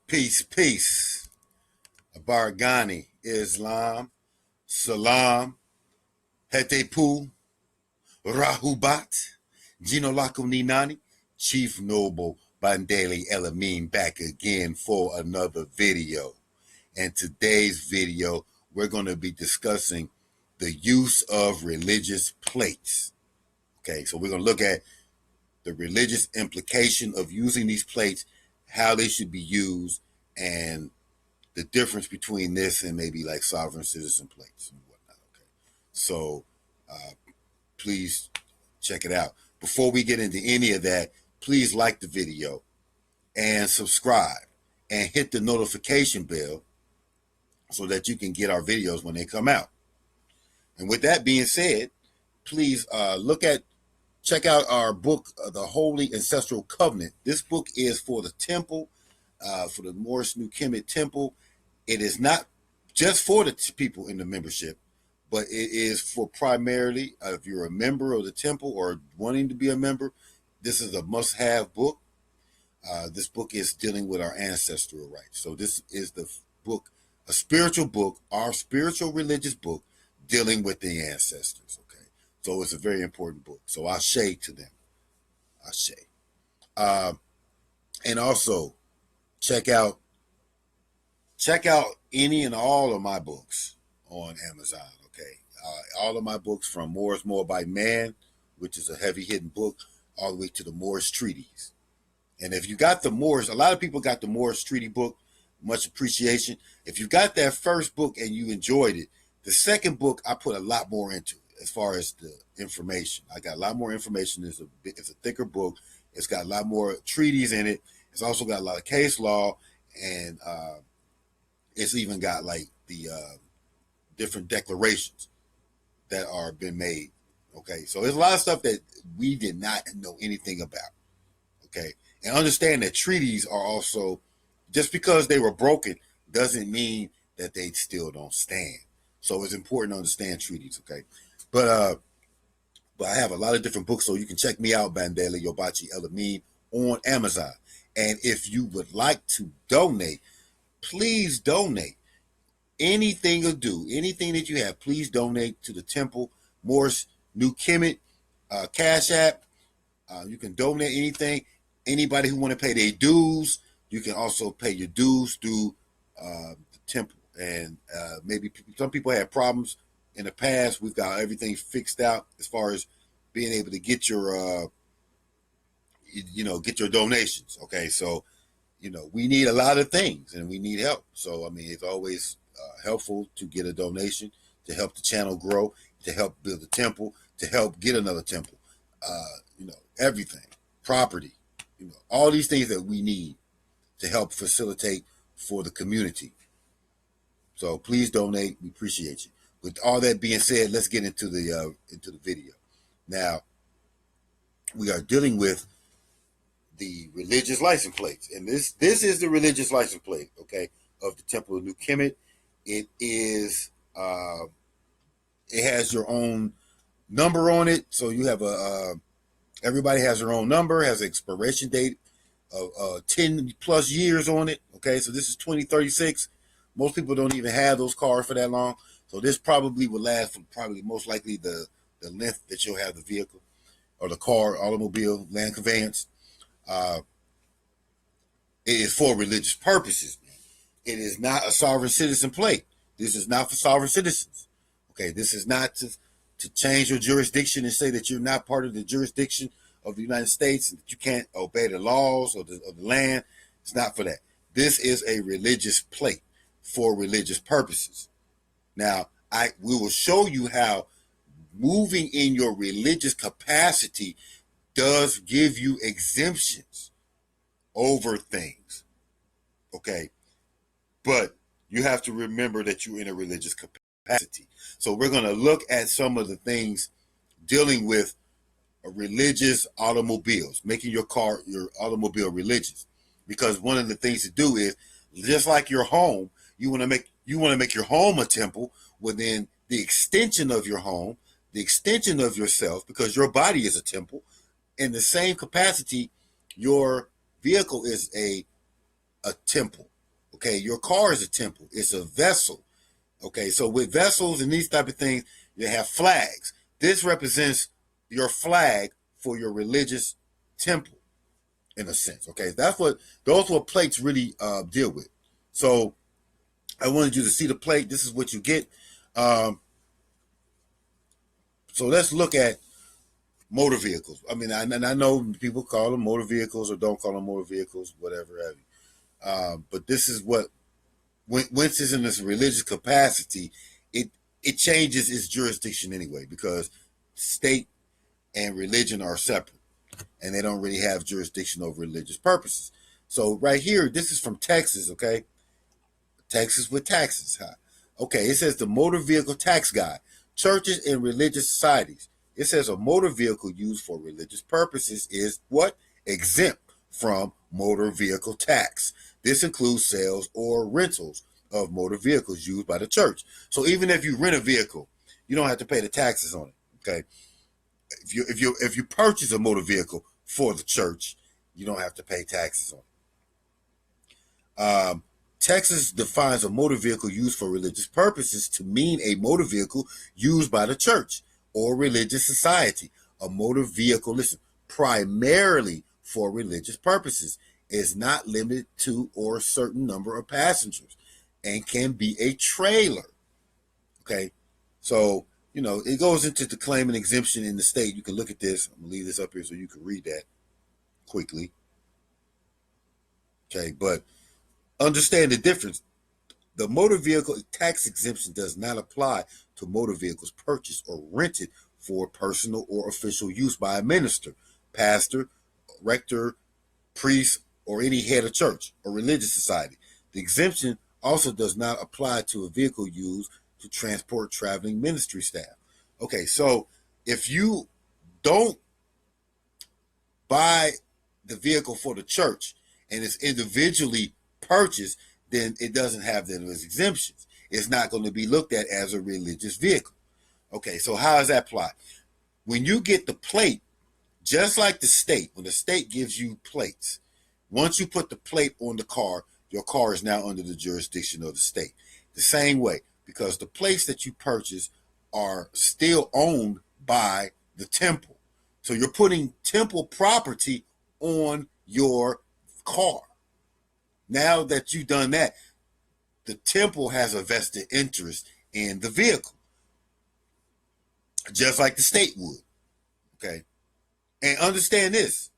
Peace, peace. Barghani, Islam, Salam, Hetepu, Rahubat, Ginolaku Ninani, Chief Noble Bandele Elamine back again for another video. And today's video, we're going to be discussing the use of religious plates. Okay, so we're going to look at the religious implication of using these plates, how they should be used, and the difference between this and maybe like sovereign citizen plates and whatnot. Okay, so please check it out. Before we get into any of that, please like the video and subscribe and hit the notification bell so that you can get our videos when they come out. And with that being said, please check out our book, The Holy Ancestral Covenant. This book is for the temple, for the Morris New Kemet Temple. It is not just for the people in the membership, but it is for primarily, if you're a member of the temple or wanting to be a member, this is a must-have book. This book is dealing with our ancestral rights. So this is the book, a spiritual book, our spiritual religious book, dealing with the ancestors. Okay, so it's a very important book. So Ashe to them, Ashe. And also check out any and all of my books on Amazon. Okay, all of my books from Moors More by Man, which is a heavy hitting book, all the way to the Moors Treaties. And if you got the Moors, a lot of people got the Moors Treaty book, much appreciation. If you got that first book and you enjoyed it, the second book I put a lot more into it as far as the information. I got a lot more information. It's a thicker book. It's got a lot more treaties in it. It's also got a lot of case law, and it's even got like the different declarations that are been made. Okay, so there's a lot of stuff that we did not know anything about. Okay, and understand that treaties are also, just because they were broken doesn't mean that they still don't stand. So it's important to understand treaties. Okay, but I have a lot of different books, so you can check me out, Bandele Yobachi Elamine, on Amazon. And if you would like to donate, please donate. Anything will do. Anything that you have, please donate to the temple, Morris New Kemet, Cash App. You can donate anything. Anybody who want to pay their dues, you can also pay your dues through the temple. And maybe some people had problems in the past. We've got everything fixed out as far as being able to get your, get your donations. Okay, so we need a lot of things and we need help. So I mean, it's always helpful to get a donation to help the channel grow, to help build the temple, to help get another temple. Everything, property, all these things that we need to help facilitate for the community. So please donate. We appreciate you. With all that being said, let's get into the video. Now, we are dealing with the religious license plates, and this is the religious license plate, okay, of the Temple of New Kemet. It is it has your own number on it, so you have everybody has their own number, has an expiration date of 10 plus years on it. Okay, so this is 2036. Most people don't even have those cars for that long, so this probably will last for probably most likely the length that you'll have the vehicle or the car, automobile, land conveyance. It is for religious purposes. It is not a sovereign citizen plate. This is not for sovereign citizens. Okay, this is not to change your jurisdiction and say that you're not part of the jurisdiction of the United States and that you can't obey the laws of the land. It's not for that. This is a religious plate for religious purposes. Now, we will show you how moving in your religious capacity does give you exemptions over things. Okay, but you have to remember that you're in a religious capacity. So we're going to look at some of the things dealing with religious automobiles, making your automobile religious. Because one of the things to do is, just like your home, you want to make your home a temple. Within the extension of your home, the extension of yourself, because your body is a temple. In the same capacity, your vehicle is a temple. Okay, your car is a temple. It's a vessel. Okay, so with vessels and these type of things, you have flags. This represents your flag for your religious temple, in a sense. Okay, that's what those what plates really deal with. So I wanted you to see the plate. This is what you get. Um, so let's look at motor vehicles. I mean, and I know people call them motor vehicles or don't call them motor vehicles, whatever. But this is what once it's in this religious capacity, it it changes its jurisdiction anyway because state and religion are separate and they don't really have jurisdiction over religious purposes. So right here, this is from Texas, okay? Texas with taxes. Huh? Okay, it says the motor vehicle tax guide, churches and religious societies. It says a motor vehicle used for religious purposes is what? Exempt from motor vehicle tax. This includes sales or rentals of motor vehicles used by the church. So even if you rent a vehicle, you don't have to pay the taxes on it. Okay. If you purchase a motor vehicle for the church, you don't have to pay taxes on it. Texas defines a motor vehicle used for religious purposes to mean a motor vehicle used by the church or religious society. A motor vehicle, listen, primarily for religious purposes, is not limited to or a certain number of passengers and can be a trailer. Okay, so it goes into the claim and exemption in the state. You can look at this. I'm gonna leave this up here so you can read that quickly. Okay, but understand the difference. The motor vehicle tax exemption does not apply to motor vehicles purchased or rented for personal or official use by a minister, pastor, rector, priest, or any head of church or religious society. The exemption also does not apply to a vehicle used to transport traveling ministry staff. Okay, so if you don't buy the vehicle for the church and it's individually purchased, then it doesn't have those exemptions. It's not going to be looked at as a religious vehicle. Okay, so how does that apply? When you get the plate, just like the state, when the state gives you plates, once you put the plate on the car, your car is now under the jurisdiction of the state. The same way, because the plates that you purchase are still owned by the temple. So you're putting temple property on your car. Now that you've done that, the temple has a vested interest in the vehicle, just like the state would. Okay. And understand this,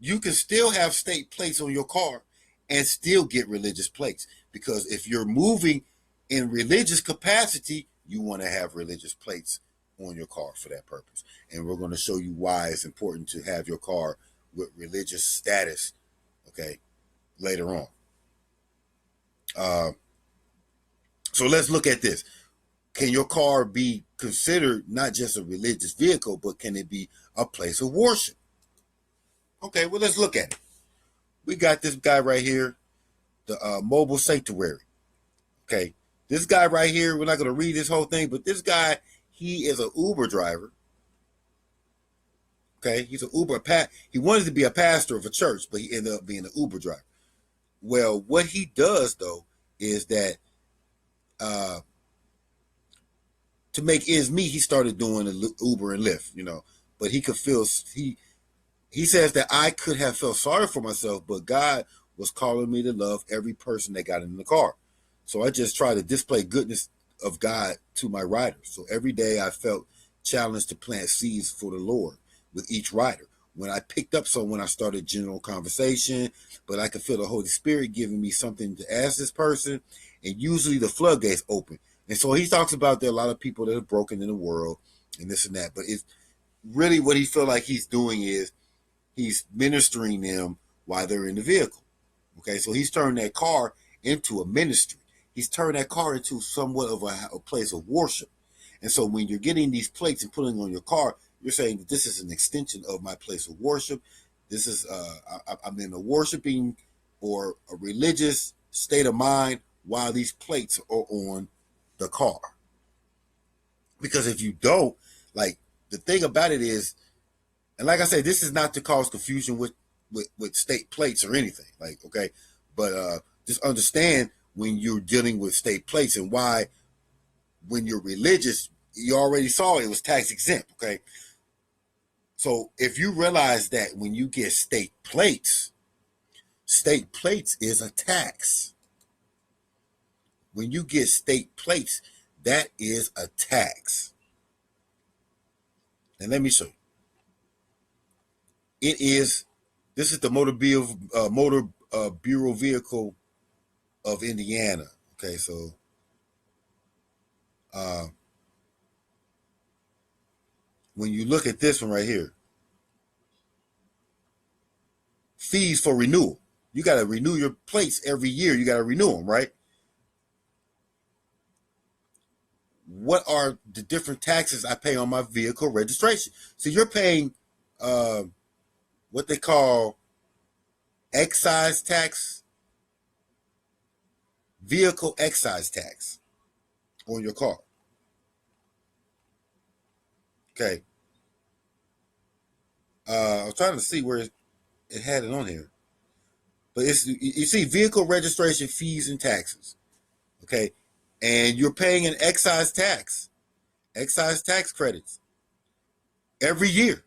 you can still have state plates on your car and still get religious plates, because if you're moving in religious capacity, you want to have religious plates on your car for that purpose. And we're going to show you why it's important to have your car with religious status, okay, later on. So let's look at this. Can your car be considered not just a religious vehicle, but can it be a place of worship? Okay, well, let's look at it. We got this guy right here, the mobile sanctuary. Okay, this guy right here, we're not going to read this whole thing, but this guy, he is an Uber driver. Okay, he's an Uber. He wanted to be a pastor of a church, but he ended up being an Uber driver. Well, what he does, though, is that to make ends meet, he started doing Uber and Lyft, but he could feel, he says that I could have felt sorry for myself, but God was calling me to love every person that got in the car. So I just try to display goodness of God to my riders. So every day I felt challenged to plant seeds for the Lord with each rider. When I picked up someone, I started general conversation, but I could feel the Holy Spirit giving me something to ask this person, and usually the floodgates open. And so he talks about there are a lot of people that are broken in the world and this and that, but it's really what he feel like he's doing is he's ministering them while they're in the vehicle. Okay, so he's turned that car into a ministry. He's turned that car into somewhat of a place of worship. And so when you're getting these plates and putting them on your car, you're saying that this is an extension of my place of worship. This is I'm in a worshiping or a religious state of mind while these plates are on the car. Because if you don't, like, the thing about it is, and like I said, this is not to cause confusion with state plates or anything. Like, okay, but just understand when you're dealing with state plates and why when you're religious, you already saw it was tax exempt, okay? So if you realize that when you get state plates is a tax. When you get state plates, that is a tax. And let me show you. This is the Motor Bureau Vehicle of Indiana. Okay, so when you look at this one right here, fees for renewal. You got to renew your plates every year. You got to renew them, right? What are the different taxes I pay on my vehicle registration? So you're paying what they call excise tax, vehicle excise tax on your car. Okay. I was trying to see where it had it on here. But you see vehicle registration fees and taxes. Okay. And you're paying an excise tax credits every year.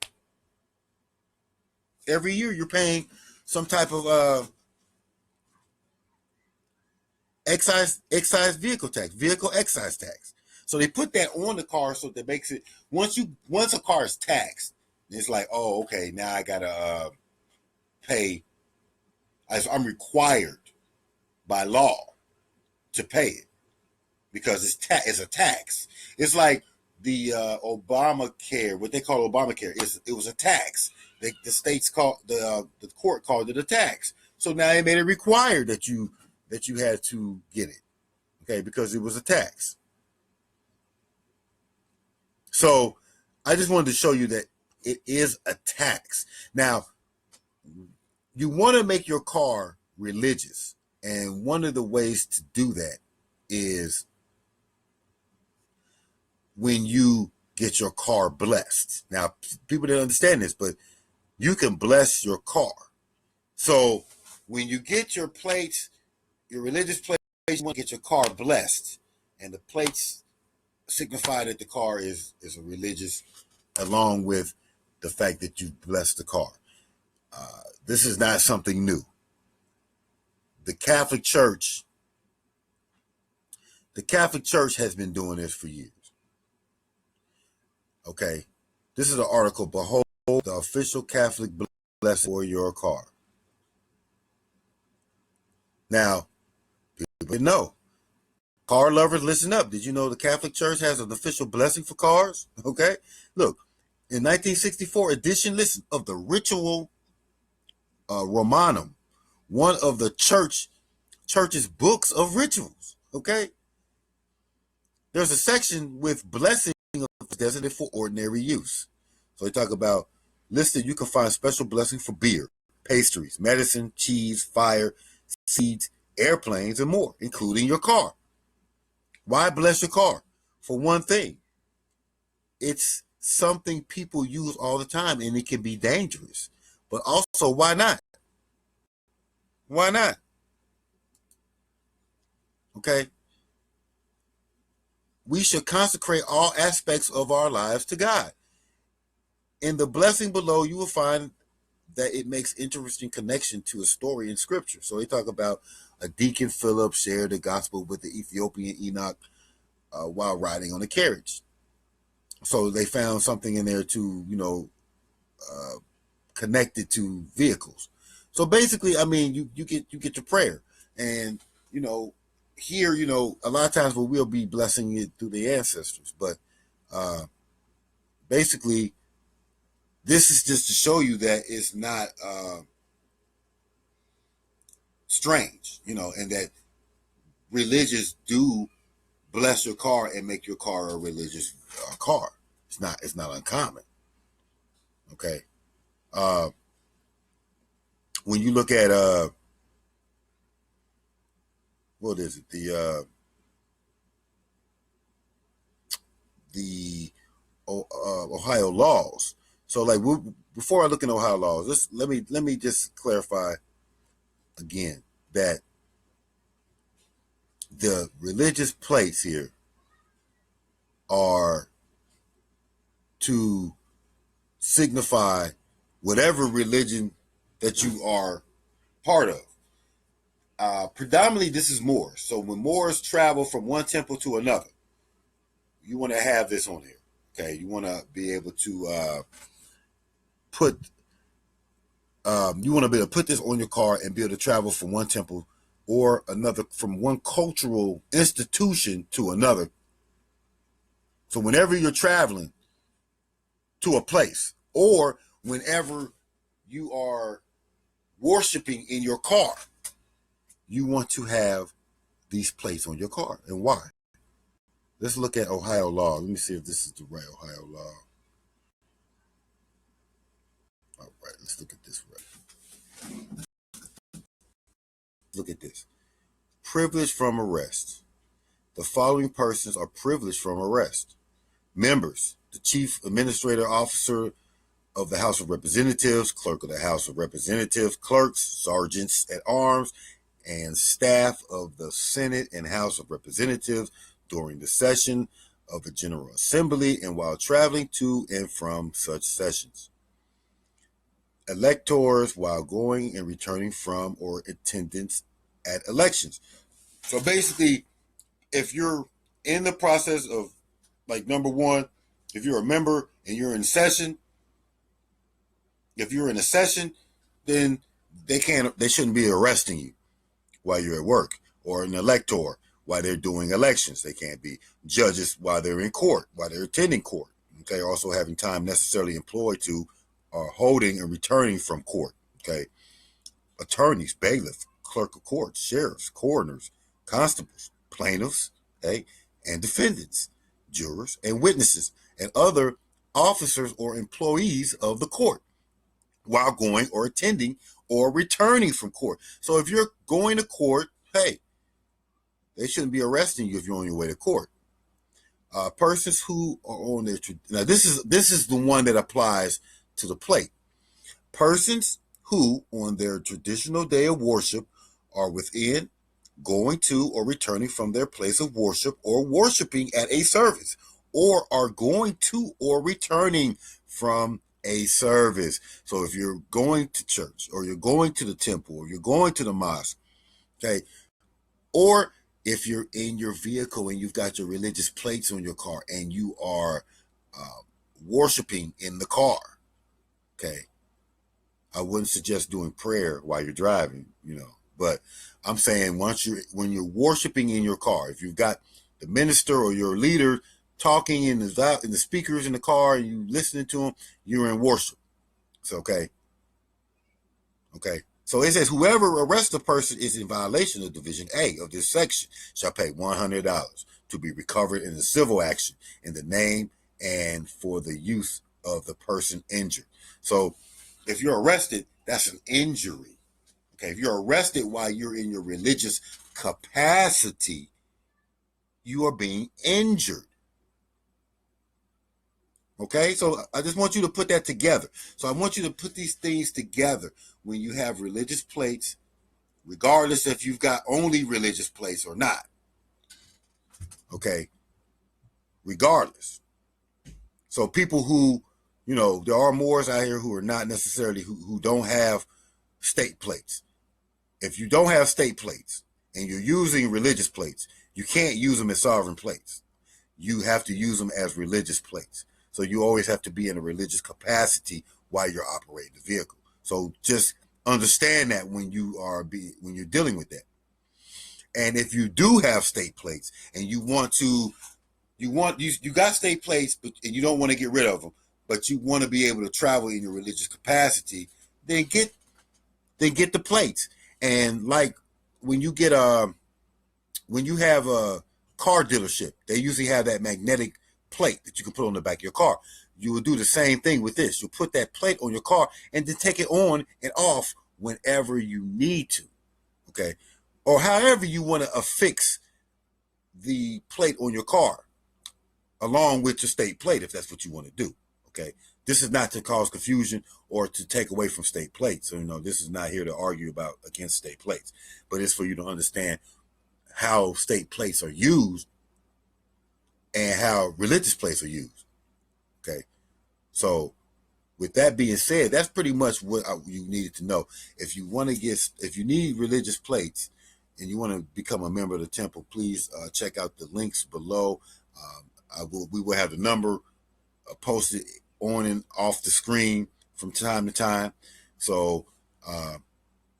Every year you're paying some type of excise vehicle excise tax. So they put that on the car so that makes it once a car is taxed, it's like, oh, okay, now I gotta pay. I'm required by law to pay it because it's a tax. It's like the Obamacare, what they call Obamacare, it was a tax. The states called the court called it a tax. So now they made it required that you had to get it, okay, because it was a tax. So I just wanted to show you that it is a tax. Now, you want to make your car religious, and one of the ways to do that is when you get your car blessed. Now, people don't understand this, but you can bless your car. So when you get your plates, your religious plates, you want to get your car blessed, and the plates signify that the car is a religious, along with the fact that you blessed the car. This is not something new. The Catholic Church has been doing this for years. Okay, this is an article. Behold, the official Catholic blessing for your car. Now, people know. Car lovers, listen up. Did you know the Catholic Church has an official blessing for cars? Okay, look, in 1964 edition, listen, of the Ritual Romanum, one of the church's books of rituals. Okay, there's a section with blessing designated for ordinary use. So they talk about listed. You can find special blessing for beer, pastries, medicine, cheese, fire, seeds, airplanes, and more, including your car. Why bless your car? For one thing, it's something people use all the time, and it can be dangerous. But also, why not? Why not? Okay. We should consecrate all aspects of our lives to God. In the blessing below, you will find that it makes interesting connection to a story in Scripture. So they talk about a deacon Philip shared the gospel with the Ethiopian Enoch while riding on a carriage. So they found something in there to, connected to vehicles. So basically, I mean, you get your prayer, and here, a lot of times we'll be blessing it through the ancestors, but basically, this is just to show you that it's not strange, and that religious do bless your car and make your car a religious car. It's not uncommon. Okay. When you look at what is it, the Ohio laws. So like before I look at Ohio laws, let me just clarify again that The religious plates here are to signify whatever religion that you are part of. Predominantly, this is Moors. So when Moors travel from one temple to another, you want to have this on here. Okay, you want to be able to put this on your car and be able to travel from one temple or another, from one cultural institution to another. So whenever you're traveling to a place, or whenever you are worshiping in your car, you want to have these plates on your car. And why? Let's look at Ohio law. Let me see if this is the right Ohio law. All right, let's look at this right. Look at this. Privilege from arrest. The following persons are privileged from arrest: members, the chief administrative officer of the House of Representatives, clerk of the House of Representatives, clerks, sergeants at arms, and staff of the Senate and House of Representatives during the session of the General Assembly and while traveling to and from such sessions. Electors while going and returning from or attendance at elections. So basically, if you're in the process of, like, number one, if you're a member and you're in session, then they shouldn't be arresting you while you're at work, or an elector while they're doing elections. They can't be judges while they're in court, while they're attending court. Okay, also having time necessarily employed to holding and returning from court. Okay, attorneys, bailiff, clerk of court, sheriffs, coroners, constables, plaintiffs, okay, and defendants, jurors, and witnesses, and other officers or employees of the court while going or attending or returning from court. So if you're going to court, hey, they shouldn't be arresting you if you're on your way to court. Persons who are on their, now this is the one that applies to the plate. Persons who on their traditional day of worship are within, going to, or returning from their place of worship, or worshiping at a service, or are going to or returning from a service. So if you're going to church, or you're going to the temple, or you're going to the mosque, okay, or if you're in your vehicle and you've got your religious plates on your car and you are worshiping in the car, okay, I wouldn't suggest doing prayer while you're driving, but I'm saying when you're worshiping in your car, if you've got the minister or your leader talking in the speakers in the car and you listening to them, you're in worship. It's okay. Okay. So it says whoever arrests a person is in violation of Division A of this section shall pay $100 to be recovered in a civil action in the name and for the use of the person injured. So if you're arrested, that's an injury. Okay. If you're arrested while you're in your religious capacity, you are being injured. Okay, so I just want you to put that together. So I want you to put these things together when you have religious plates, regardless if you've got only religious plates or not. Okay, regardless. So people who, there are Moors out here who are not necessarily, who don't have state plates. If you don't have state plates and you're using religious plates, you can't use them as sovereign plates. You have to use them as religious plates. So you always have to be in a religious capacity while you're operating the vehicle. So just understand that when you're dealing with that. And if you do have state plates and you got state plates, and you don't want to get rid of them, but you want to be able to travel in your religious capacity, then get the plates. And like when you have a car dealership, they usually have that magnetic plate that you can put on the back of your car. You will do the same thing with this. You'll put that plate on your car and then take it on and off whenever you need to. Okay. Or however you want to affix the plate on your car along with your state plate, if that's what you want to do. Okay. This is not to cause confusion or to take away from state plates. So, this is not here to argue about against state plates, but it's for you to understand how state plates are used and how religious plates are used. Okay, so with that being said, that's pretty much what you needed to know. If you need religious plates and you want to become a member of the temple, please check out the links below. We will have the number posted on and off the screen from time to time. So I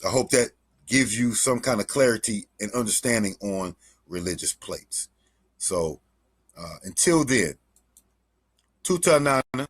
hope that gives you some kind of clarity and understanding on religious plates. So until then, Tutanana.